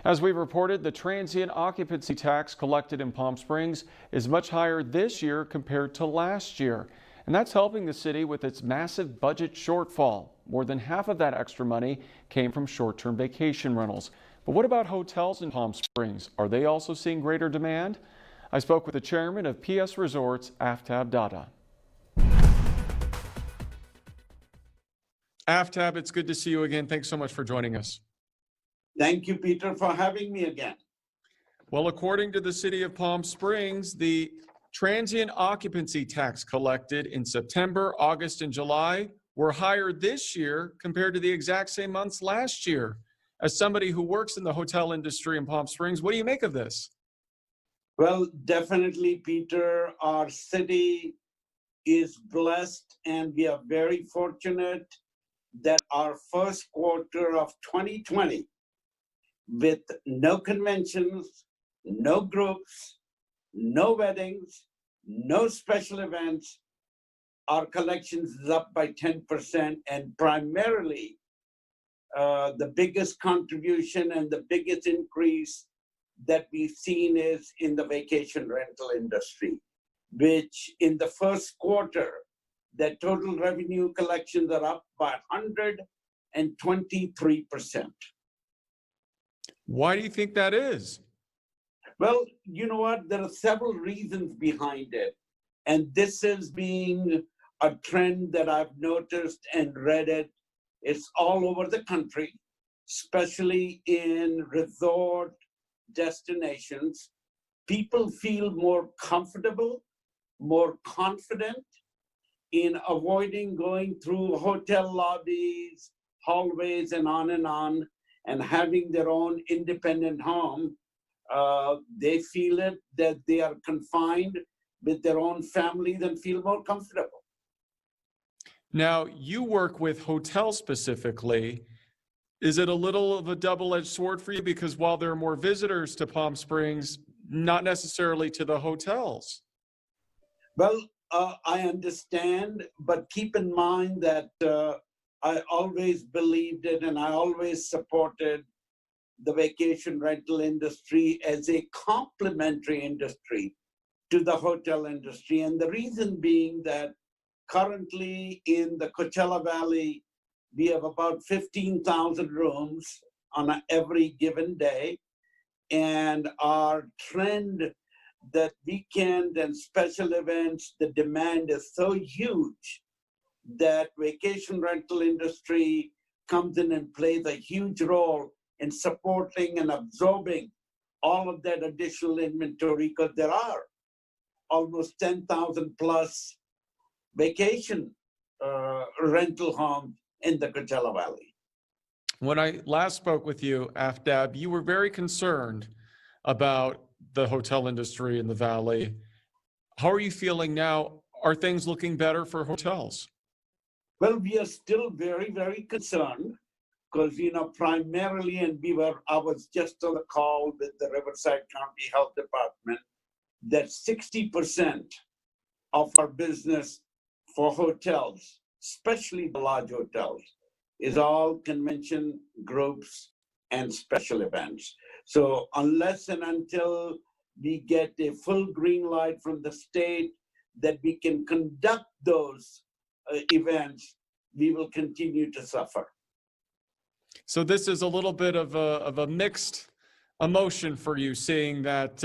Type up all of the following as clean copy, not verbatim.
As we reported, the transient occupancy tax collected in Palm Springs is much higher this year compared to last year. And that's helping the city with its massive budget shortfall. More than half of that extra money came from short-term vacation rentals. But what about hotels in Palm Springs? Are they also seeing greater demand? I spoke with the chairman of PS Resorts, Aftab Dada. Aftab, it's good to see you again. Thanks so much for joining us. Thank you, Peter, for having me again. Well, according to the city of Palm Springs, the transient occupancy tax collected in September, August, and July were higher this year compared to the exact same months last year. As somebody who works in the hotel industry in Palm Springs, what do you make of this? Well, definitely, Peter, our city is blessed and we are very fortunate that our first quarter of 2020, with no conventions, no groups, no weddings, no special events, our collections is up by 10%, and primarily the biggest contribution and the biggest increase that we've seen is in the vacation rental industry, which in the first quarter, the total revenue collections are up by 123%. Why do you think that is? Well, you know what? There are several reasons behind it. And this is being a trend that I've noticed and read it. It's all over the country, especially in resort destinations. People feel more comfortable, more confident in avoiding going through hotel lobbies, hallways, and on, and having their own independent home. They feel it that they are confined with their own families and feel more comfortable. Now, you work with hotels specifically. Is it a little of a double-edged sword for you? Because while there are more visitors to Palm Springs, not necessarily to the hotels. Well, I understand, but keep in mind that I always believed it and I always supported the vacation rental industry as a complementary industry to the hotel industry. And the reason being that currently in the Coachella Valley, we have about 15,000 rooms on every given day. And our trend that weekend and special events, the demand is so huge that vacation rental industry comes in and plays a huge role in supporting and absorbing all of that additional inventory, because there are almost 10,000 plus vacation rental homes in the Coachella Valley. When I last spoke with you, Aftab, you were very concerned about the hotel industry in the Valley. How are you feeling now? Are things looking better for hotels? Well, we are still very, very concerned because, primarily, and I was just on a call with the Riverside County Health Department, that 60% of our business for hotels, especially the large hotels, is all convention groups and special events. So unless and until we get a full green light from the state that we can conduct those events, we will continue to suffer. So this is a little bit of a mixed emotion for you, seeing that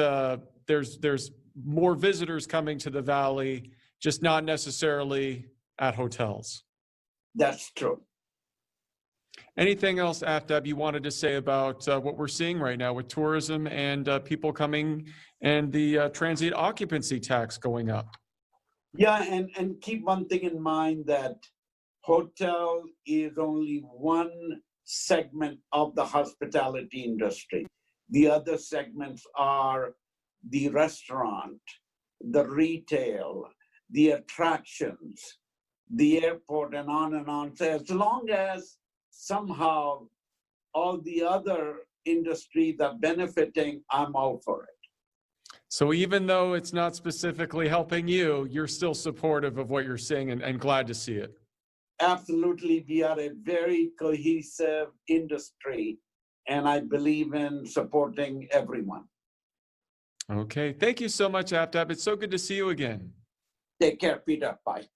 there's more visitors coming to the Valley, just not necessarily at hotels. That's true. Anything else, Aftab, you wanted to say about what we're seeing right now with tourism and people coming and the transient occupancy tax going up? Yeah, and keep one thing in mind, that hotel is only one segment of the hospitality industry. The other segments are the restaurant, the retail, the attractions, the airport, and on. So as long as somehow all the other industries are benefiting, I'm all for it. So even though it's not specifically helping you, you're still supportive of what you're seeing and glad to see it. Absolutely. We are a very cohesive industry and I believe in supporting everyone. Okay, thank you so much, Aftab. It's so good to see you again. Take care, Peter. Bye.